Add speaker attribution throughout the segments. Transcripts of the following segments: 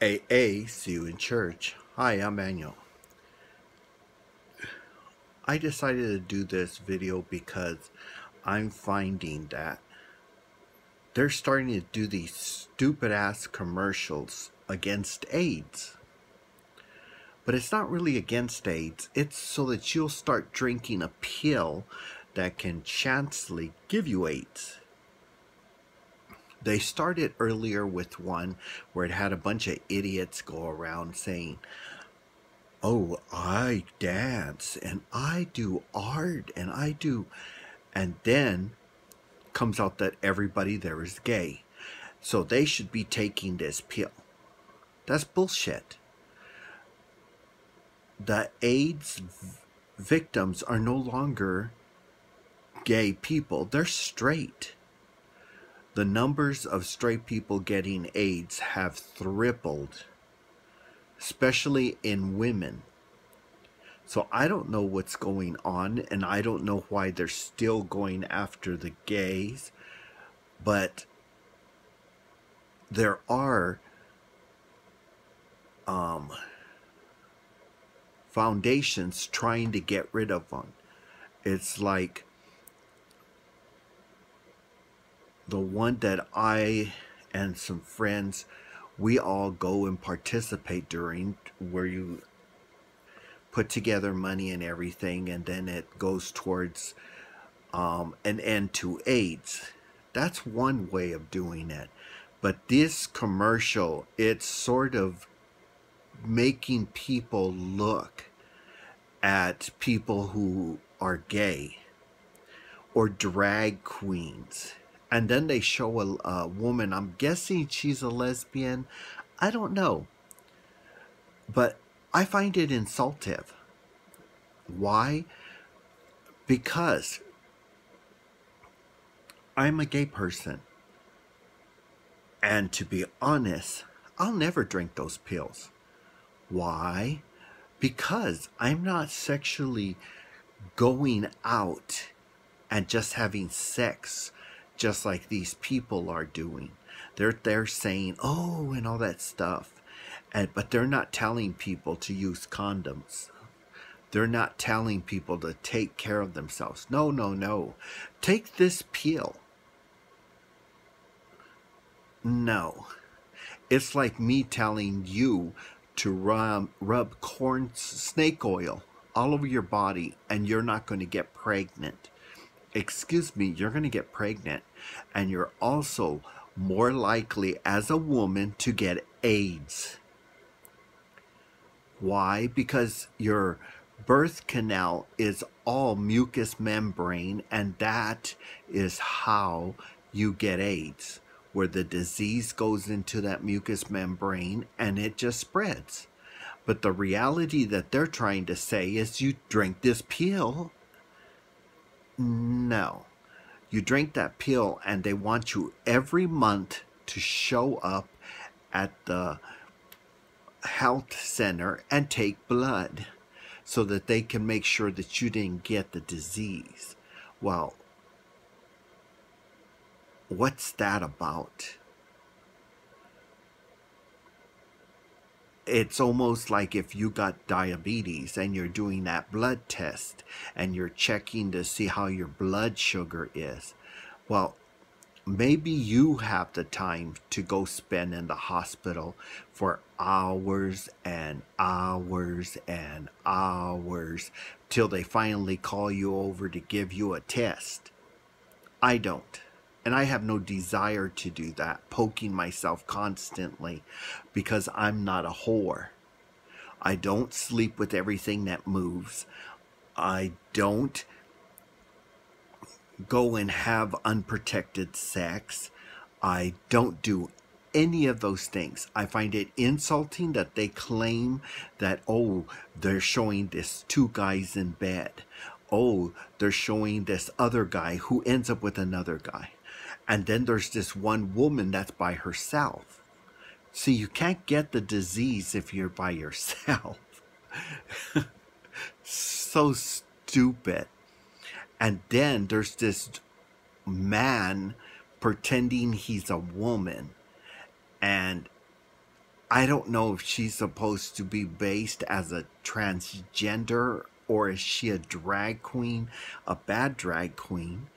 Speaker 1: AA, see you in church. Hi, I'm Manuel. I decided to do this video because I'm finding that they're starting to do these stupid ass commercials against AIDS. But it's not really against AIDS, it's so that you'll start drinking a pill that can chancely give you AIDS. They started earlier with one where it had a bunch of idiots go around saying, "Oh, I dance and I do art and I do," and then comes out that everybody there is gay. So they should be taking this pill. That's bullshit. The AIDS victims are no longer gay people, they're straight. The numbers of straight people getting AIDS have tripled, especially in women. So I don't know what's going on, and I don't know why they're still going after the gays, but there are foundations trying to get rid of them. It's like the one that I and some friends, we all go and participate during, where you put together money and everything, and then it goes towards an end to AIDS. That's one way of doing it. But this commercial, it's sort of making people look at people who are gay or drag queens. And then they show a woman, I'm guessing she's a lesbian. I don't know. But I find it insultive. Why? Because I'm a gay person. And to be honest, I'll never drink those pills. Why? Because I'm not sexually going out and just having sex just like these people are doing. They're saying, oh, and all that stuff. But they're not telling people to use condoms. They're not telling people to take care of themselves. No, no, no. Take this pill. No. It's like me telling you to rub corn snake oil all over your body and you're not going to get pregnant. Excuse me, you're going to get pregnant, and you're also more likely as a woman to get AIDS. Why? Because your birth canal is all mucous membrane, and that is how you get AIDS, where the disease goes into that mucous membrane and it just spreads. But the reality that they're trying to say is you drink this pill. No. You drink that pill and they want you every month to show up at the health center and take blood so that they can make sure that you didn't get the disease. Well, what's that about? It's almost like if you got diabetes and you're doing that blood test and you're checking to see how your blood sugar is. Well, maybe you have the time to go spend in the hospital for hours and hours and hours till they finally call you over to give you a test. I don't. And I have no desire to do that, poking myself constantly, because I'm not a whore. I don't sleep with everything that moves. I don't go and have unprotected sex. I don't do any of those things. I find it insulting that they claim that, oh, they're showing this two guys in bed. Oh, they're showing this other guy who ends up with another guy. And then there's this one woman that's by herself. See, you can't get the disease if you're by yourself. So stupid. And then there's this man pretending he's a woman. And I don't know if she's supposed to be based as a transgender, or is she a drag queen, a bad drag queen,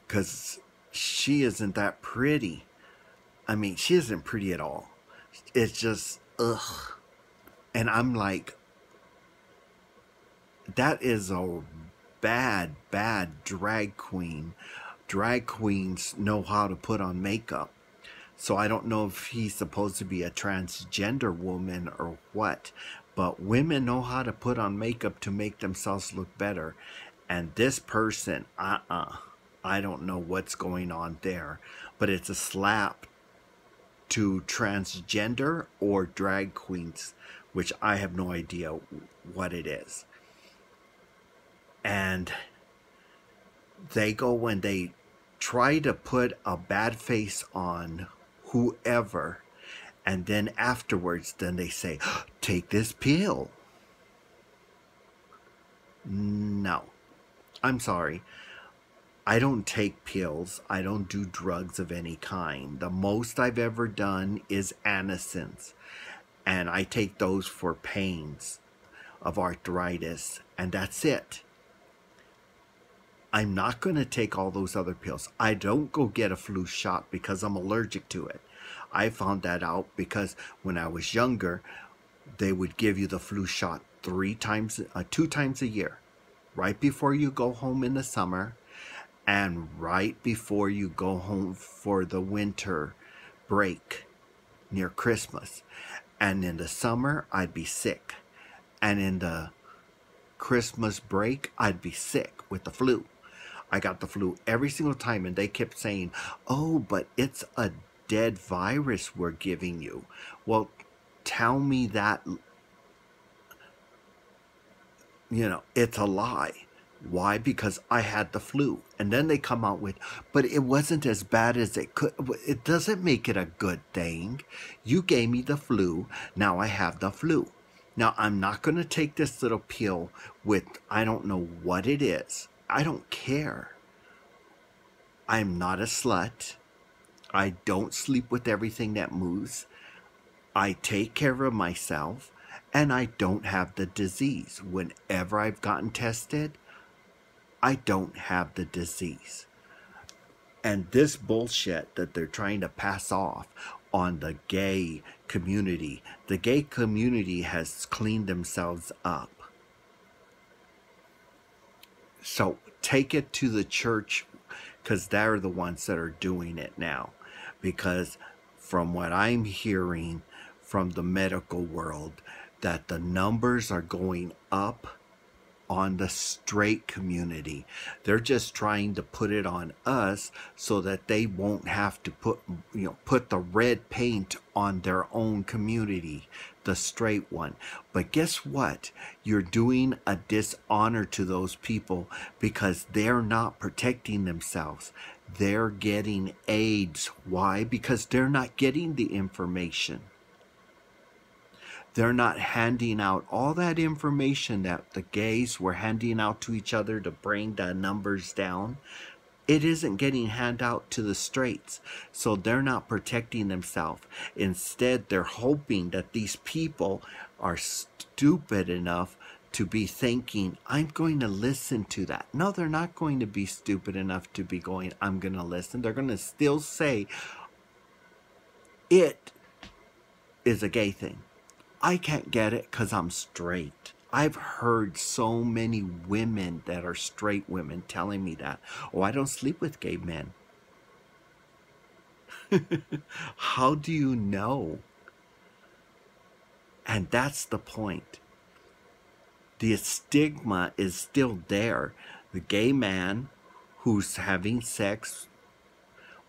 Speaker 1: because she isn't that pretty. I mean, she isn't pretty at all. It's just, ugh. And I'm like, that is a bad, bad drag queen. Drag queens know how to put on makeup. So I don't know if he's supposed to be a transgender woman or what. But women know how to put on makeup to make themselves look better. And this person, I don't know what's going on there. But it's a slap to transgender or drag queens, which I have no idea what it is. And they go and they try to put a bad face on whoever, and then afterwards then they say, take this pill. No, I'm sorry, I don't take pills. I don't do drugs of any kind. The most I've ever done is Anacins, and I take those for pains of arthritis, and that's it. I'm not going to take all those other pills. I don't go get a flu shot because I'm allergic to it. I found that out because when I was younger, they would give you the flu shot 2 times a year, right before you go home in the summer and right before you go home for the winter break near Christmas. And in the summer, I'd be sick. And in the Christmas break, I'd be sick with the flu. I got the flu every single time, and they kept saying, oh, but it's a dead virus we're giving you. Well, tell me that, it's a lie. Why? Because I had the flu. And then they come out with, but it wasn't as bad as it could. It doesn't make it a good thing. You gave me the flu. Now I have the flu. Now I'm not going to take this little pill with, I don't know what it is. I don't care. I'm not a slut. I don't sleep with everything that moves. I take care of myself, and I don't have the disease. Whenever I've gotten tested, I don't have the disease. And this bullshit that they're trying to pass off on the gay community, the gay community has cleaned themselves up. So take it to the church, because they're the ones that are doing it now. Because from what I'm hearing from the medical world, that the numbers are going up on the straight community. They're just trying to put it on us so that they won't have to put the red paint on their own community, the straight one. But guess what? You're doing a dishonor to those people because they're not protecting themselves. They're getting AIDS. Why? Because they're not getting the information. They're not handing out all that information that the gays were handing out to each other to bring the numbers down. It isn't getting handed out to the straights, so they're not protecting themselves. Instead, they're hoping that these people are stupid enough to be thinking, I'm going to listen to that. No, they're not going to be stupid enough to be going, I'm going to listen. They're going to still say, it is a gay thing. I can't get it because I'm straight. I've heard so many women that are straight women telling me that. Oh, I don't sleep with gay men. How do you know? And that's the point. The stigma is still there. The gay man who's having sex,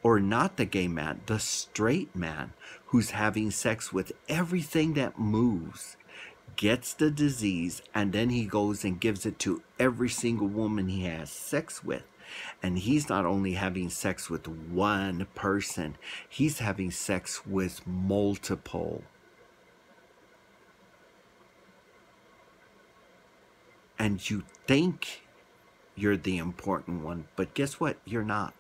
Speaker 1: or not the gay man, the straight man who's having sex with everything that moves, gets the disease, and then he goes and gives it to every single woman he has sex with. And he's not only having sex with one person, he's having sex with multiple. And you think you're the important one, but guess what? You're not.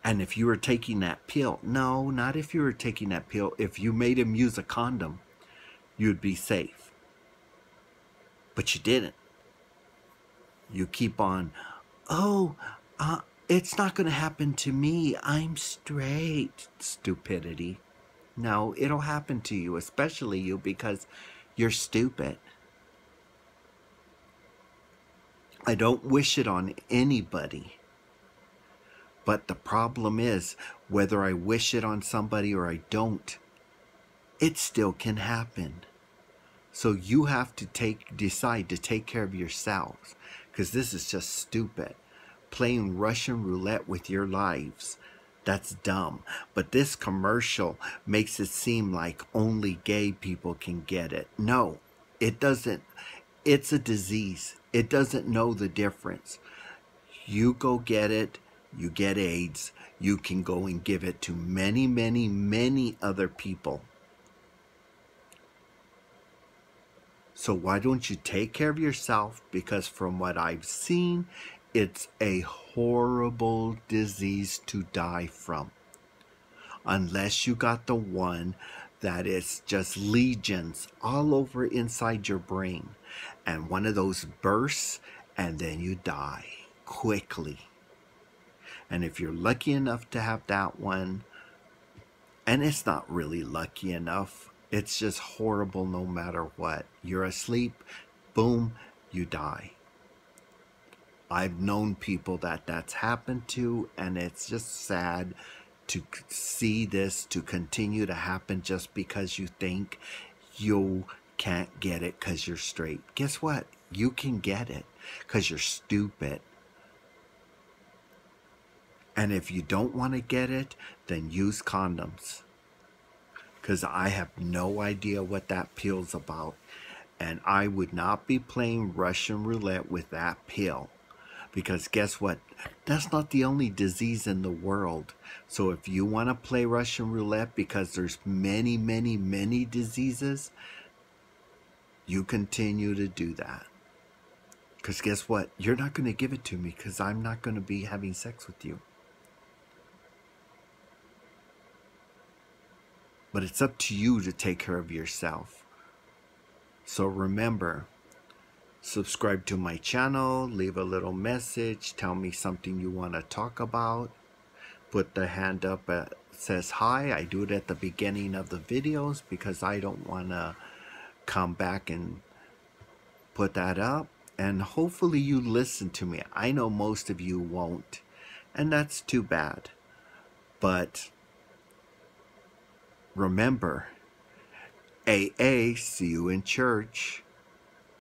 Speaker 1: And if you were taking that pill, no, not if you were taking that pill. If you made him use a condom, you'd be safe. But you didn't. You keep on, oh, it's not going to happen to me. I'm straight. Stupidity. No, it'll happen to you, especially you, because you're stupid. I don't wish it on anybody. But the problem is, whether I wish it on somebody or I don't, it still can happen. So you have to decide to take care of yourselves, because this is just stupid. Playing Russian roulette with your lives, that's dumb. But this commercial makes it seem like only gay people can get it. No, it doesn't. It's a disease. It doesn't know the difference. You go get it, you get AIDS, you can go and give it to many, many, many other people. So why don't you take care of yourself? Because from what I've seen, it's a horrible disease to die from. Unless you got the one that is just legions all over inside your brain. And one of those bursts and then you die quickly. And if you're lucky enough to have that one, and it's not really lucky enough, it's just horrible no matter what. You're asleep, boom, you die. I've known people that's happened to, and it's just sad to see this to continue to happen just because you think you can't get it because you're straight. Guess what? You can get it because you're stupid. And if you don't want to get it, then use condoms. Because I have no idea what that pill's about. And I would not be playing Russian roulette with that pill. Because guess what? That's not the only disease in the world. So if you want to play Russian roulette because there's many, many, many diseases, you continue to do that. Because guess what? You're not going to give it to me because I'm not going to be having sex with you. But it's up to you to take care of yourself. So remember, subscribe to my channel, leave a little message, tell me something you want to talk about. Put the hand up that says hi. I do it at the beginning of the videos because I don't want to come back and put that up. And hopefully you listen to me. I know most of you won't, and that's too bad. But remember, AA, see you in church.